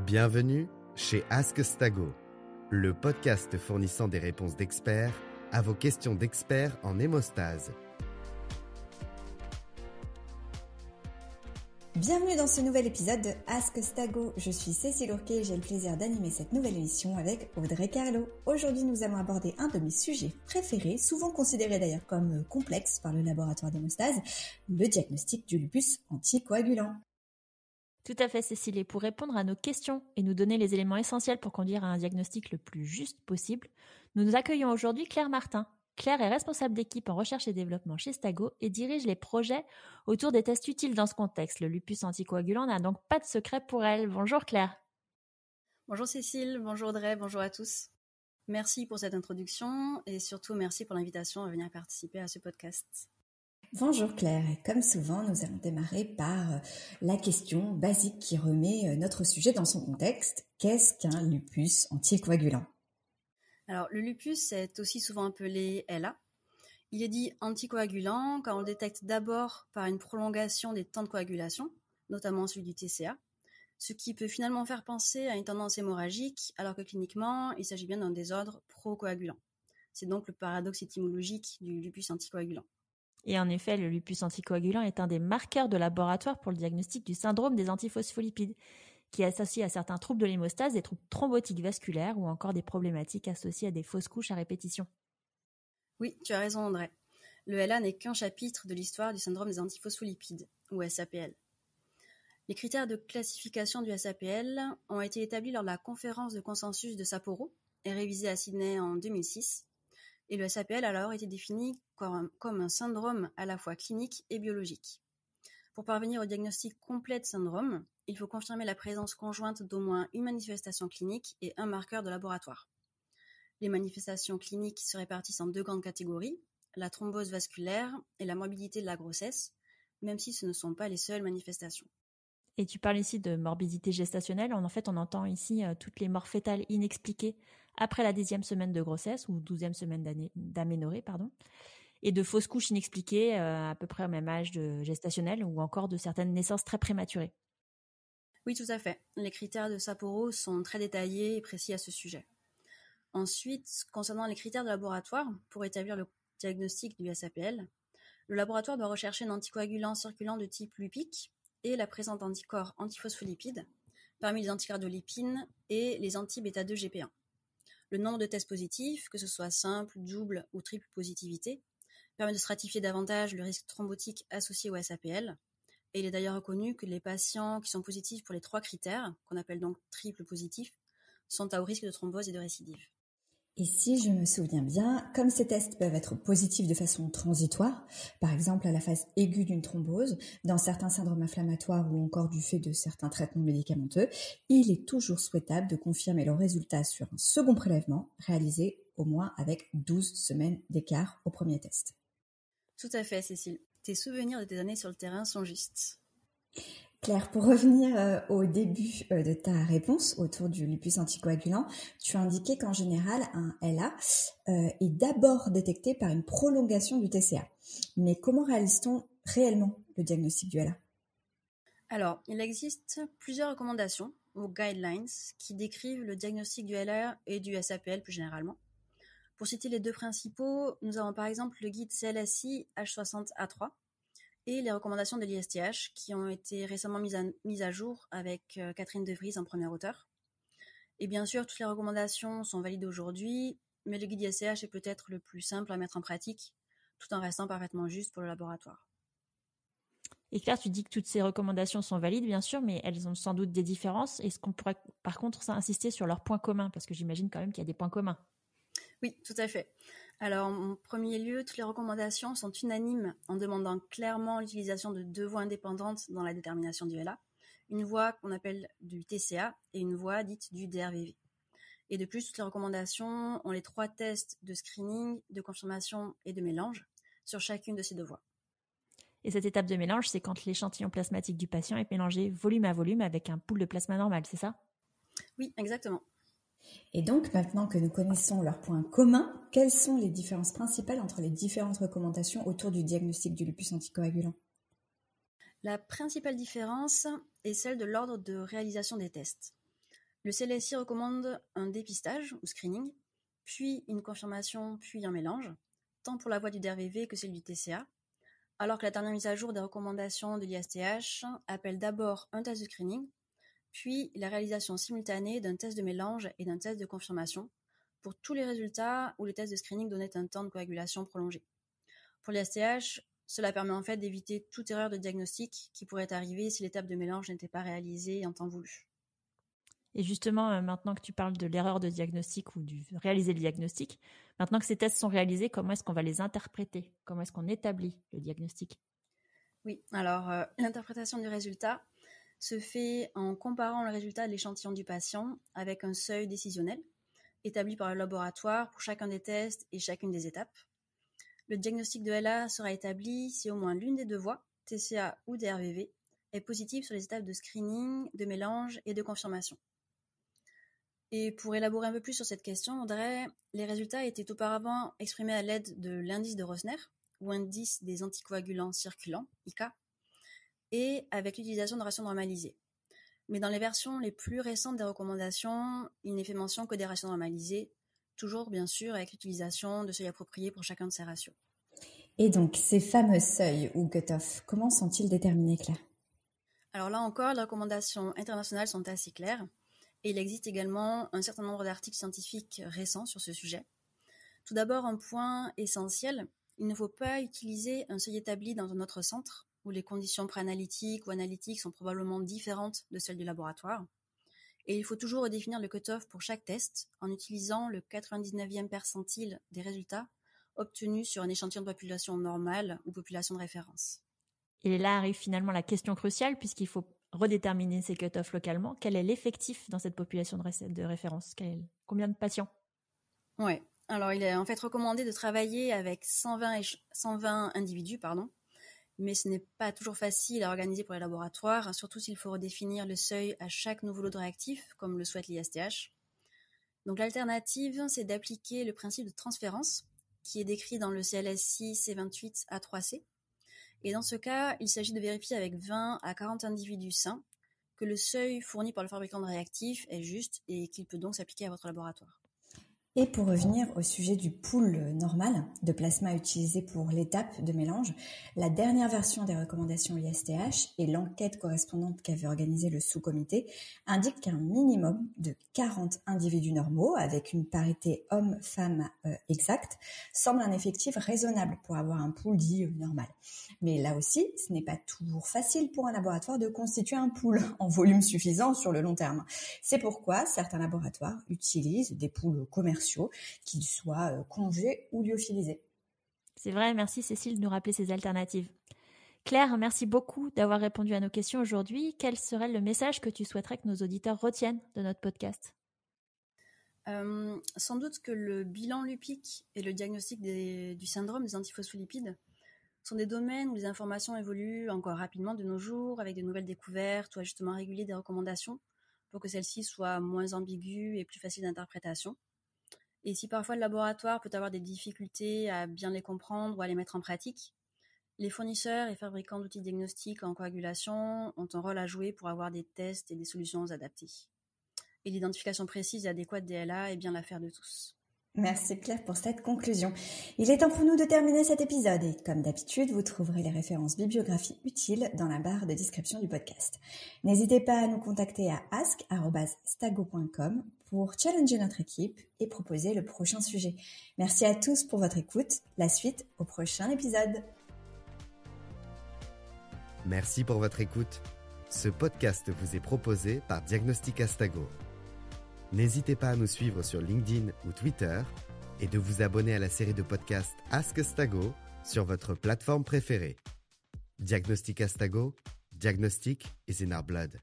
Bienvenue chez Ask Stago, le podcast fournissant des réponses d'experts à vos questions d'experts en hémostase. Bienvenue dans ce nouvel épisode de Ask Stago. Je suis Cécile Ourquet et j'ai le plaisir d'animer cette nouvelle émission avec Audrey Carlo. Aujourd'hui, nous allons aborder un de mes sujets préférés, souvent considéré d'ailleurs comme complexe par le laboratoire d'hémostase, le diagnostic du lupus anticoagulant. Tout à fait, Cécile. Et pour répondre à nos questions et nous donner les éléments essentiels pour conduire à un diagnostic le plus juste possible, nous accueillons aujourd'hui Claire Martin. Claire est responsable d'équipe en recherche et développement chez Stago et dirige les projets autour des tests utiles dans ce contexte. Le lupus anticoagulant n'a donc pas de secret pour elle. Bonjour Claire. Bonjour Cécile, bonjour Audrey, bonjour à tous. Merci pour cette introduction et surtout merci pour l'invitation à venir participer à ce podcast. Bonjour Claire, et comme souvent, nous allons démarrer par la question basique qui remet notre sujet dans son contexte. Qu'est-ce qu'un lupus anticoagulant ? Alors, le lupus est aussi souvent appelé LA. Il est dit anticoagulant car on le détecte d'abord par une prolongation des temps de coagulation, notamment celui du TCA, ce qui peut finalement faire penser à une tendance hémorragique alors que cliniquement, il s'agit bien d'un désordre procoagulant. C'est donc le paradoxe étymologique du lupus anticoagulant. Et en effet, le lupus anticoagulant est un des marqueurs de laboratoire pour le diagnostic du syndrome des antiphospholipides, qui est associé à certains troubles de l'hémostase, des troubles thrombotiques vasculaires ou encore des problématiques associées à des fausses couches à répétition. Oui, tu as raison André. Le LA n'est qu'un chapitre de l'histoire du syndrome des antiphospholipides, ou SAPL. Les critères de classification du SAPL ont été établis lors de la conférence de consensus de Sapporo et révisés à Sydney en 2006. Et le SAPL a alors été défini comme un syndrome à la fois clinique et biologique. Pour parvenir au diagnostic complet de syndrome, il faut confirmer la présence conjointe d'au moins une manifestation clinique et un marqueur de laboratoire. Les manifestations cliniques se répartissent en deux grandes catégories, la thrombose vasculaire et la morbidité de la grossesse, même si ce ne sont pas les seules manifestations. Et tu parles ici de morbidité gestationnelle. En fait, on entend ici toutes les morts fétales inexpliquées après la 10e semaine de grossesse ou 12e semaine d'aménorrhée, et de fausses couches inexpliquées à peu près au même âge de gestationnel ou encore de certaines naissances très prématurées. Oui, tout à fait. Les critères de Sapporo sont très détaillés et précis à ce sujet. Ensuite, concernant les critères de laboratoire pour établir le diagnostic du SAPL, le laboratoire doit rechercher un anticoagulant circulant de type lupique et la présence d'anticorps antiphospholipides parmi les anticardiolipines et les anti-bêta-2-GP1. Le nombre de tests positifs, que ce soit simple, double ou triple positivité, permet de stratifier davantage le risque thrombotique associé au SAPL. Et il est d'ailleurs reconnu que les patients qui sont positifs pour les 3 critères, qu'on appelle donc triple positifs, sont à haut risque de thrombose et de récidive. Et si je me souviens bien, comme ces tests peuvent être positifs de façon transitoire, par exemple à la phase aiguë d'une thrombose, dans certains syndromes inflammatoires ou encore du fait de certains traitements médicamenteux, il est toujours souhaitable de confirmer le résultat sur un second prélèvement réalisé au moins avec 12 semaines d'écart au premier test. Tout à fait, Cécile. Tes souvenirs de tes années sur le terrain sont justes. Claire, pour revenir au début de ta réponse autour du lupus anticoagulant, tu as indiqué qu'en général, un LA est d'abord détecté par une prolongation du TCA. Mais comment réalise-t-on réellement le diagnostic du LA ? Alors, il existe plusieurs recommandations ou guidelines qui décrivent le diagnostic du LA et du SAPL plus généralement. Pour citer les deux principaux, nous avons par exemple le guide CLSI H60A3 et les recommandations de l'ISTH qui ont été récemment mises à jour avec Catherine De Vries en premier auteur. Et bien sûr, toutes les recommandations sont valides aujourd'hui, mais le guide ISTH est peut-être le plus simple à mettre en pratique, tout en restant parfaitement juste pour le laboratoire. Et Claire, tu dis que toutes ces recommandations sont valides, bien sûr, mais elles ont sans doute des différences. Est-ce qu'on pourrait, par contre, insister sur leurs points communs ? Parce que j'imagine quand même qu'il y a des points communs. Oui, tout à fait. Alors, en premier lieu, toutes les recommandations sont unanimes en demandant clairement l'utilisation de 2 voies indépendantes dans la détermination du LA, une voie qu'on appelle du TCA et une voie dite du DRVV. Et de plus, toutes les recommandations ont les 3 tests de screening, de confirmation et de mélange sur chacune de ces 2 voies. Et cette étape de mélange, c'est quand l'échantillon plasmatique du patient est mélangé volume à volume avec un pool de plasma normal, c'est ça ? Oui, exactement. Et donc, maintenant que nous connaissons leurs points communs, quelles sont les différences principales entre les différentes recommandations autour du diagnostic du lupus anticoagulant ? La principale différence est celle de l'ordre de réalisation des tests. Le CLSI recommande un dépistage ou screening, puis une confirmation, puis un mélange, tant pour la voie du DRVV que celle du TCA, alors que la dernière mise à jour des recommandations de l'ISTH appelle d'abord un test de screening, puis la réalisation simultanée d'un test de mélange et d'un test de confirmation pour tous les résultats où les tests de screening donnaient un temps de coagulation prolongé. Pour l'ISTH, cela permet en fait d'éviter toute erreur de diagnostic qui pourrait arriver si l'étape de mélange n'était pas réalisée en temps voulu. Et justement, maintenant que tu parles de l'erreur de diagnostic ou de réaliser le diagnostic, maintenant que ces tests sont réalisés, comment est-ce qu'on va les interpréter? Comment est-ce qu'on établit le diagnostic? Oui, alors l'interprétation du résultat se fait en comparant le résultat de l'échantillon du patient avec un seuil décisionnel établi par le laboratoire pour chacun des tests et chacune des étapes. Le diagnostic de LA sera établi si au moins l'une des deux voies, TCA ou DRVV, est positive sur les étapes de screening, de mélange et de confirmation. Et pour élaborer un peu plus sur cette question, Audrey, les résultats étaient auparavant exprimés à l'aide de l'indice de Rosner, ou indice des anticoagulants circulants, ICA, et avec l'utilisation de ratios normalisés. Mais dans les versions les plus récentes des recommandations, il n'est fait mention que des ratios normalisés, toujours bien sûr avec l'utilisation de seuils appropriés pour chacun de ces ratios. Et donc, ces fameux seuils ou cut-off, comment sont-ils déterminés, Claire? Alors là encore, les recommandations internationales sont assez claires. Et il existe également un certain nombre d'articles scientifiques récents sur ce sujet. Tout d'abord, un point essentiel, il ne faut pas utiliser un seuil établi dans un autre centre, où les conditions préanalytiques ou analytiques sont probablement différentes de celles du laboratoire. Et il faut toujours redéfinir le cut-off pour chaque test en utilisant le 99e percentile des résultats obtenus sur un échantillon de population normale ou population de référence. Et là arrive finalement la question cruciale, puisqu'il faut redéterminer ces cut-offs localement. Quel est l'effectif dans cette population de référence? Combien de patients? Ouais. Alors, il est en fait recommandé de travailler avec 120 individus, mais ce n'est pas toujours facile à organiser pour les laboratoires, surtout s'il faut redéfinir le seuil à chaque nouveau lot de réactifs, comme le souhaite l'ISTH. Donc, l'alternative, c'est d'appliquer le principe de transférence, qui est décrit dans le CLSI C28A3C. Et dans ce cas, il s'agit de vérifier avec 20 à 40 individus sains que le seuil fourni par le fabricant de réactifs est juste et qu'il peut donc s'appliquer à votre laboratoire. Et pour revenir au sujet du pool normal de plasma utilisé pour l'étape de mélange, la dernière version des recommandations ISTH et l'enquête correspondante qu'avait organisée le sous-comité indiquent qu'un minimum de 40 individus normaux avec une parité homme-femme exacte semble un effectif raisonnable pour avoir un pool dit normal. Mais là aussi, ce n'est pas toujours facile pour un laboratoire de constituer un pool en volume suffisant sur le long terme. C'est pourquoi certains laboratoires utilisent des pools commerciaux, qu'ils soient congelés ou lyophilisés. C'est vrai, merci Cécile de nous rappeler ces alternatives. Claire, merci beaucoup d'avoir répondu à nos questions aujourd'hui. Quel serait le message que tu souhaiterais que nos auditeurs retiennent de notre podcast? Sans doute que le bilan lipique et le diagnostic du syndrome des antiphospholipides sont des domaines où les informations évoluent encore rapidement de nos jours, avec de nouvelles découvertes ou ajustements réguliers des recommandations, pour que celles-ci soient moins ambiguës et plus faciles d'interprétation. Et si parfois le laboratoire peut avoir des difficultés à bien les comprendre ou à les mettre en pratique, les fournisseurs et fabricants d'outils diagnostiques en coagulation ont un rôle à jouer pour avoir des tests et des solutions adaptées. Et l'identification précise et adéquate des LA est bien l'affaire de tous. Merci Claire pour cette conclusion. Il est temps pour nous de terminer cet épisode et comme d'habitude, vous trouverez les références bibliographies utiles dans la barre de description du podcast. N'hésitez pas à nous contacter à ask@stago.com pour challenger notre équipe et proposer le prochain sujet. Merci à tous pour votre écoute. La suite au prochain épisode. Merci pour votre écoute. Ce podcast vous est proposé par Diagnostic Astago. N'hésitez pas à nous suivre sur LinkedIn ou Twitter et de vous abonner à la série de podcasts Ask Stago sur votre plateforme préférée. Diagnostic Astago, Diagnostic is in our blood.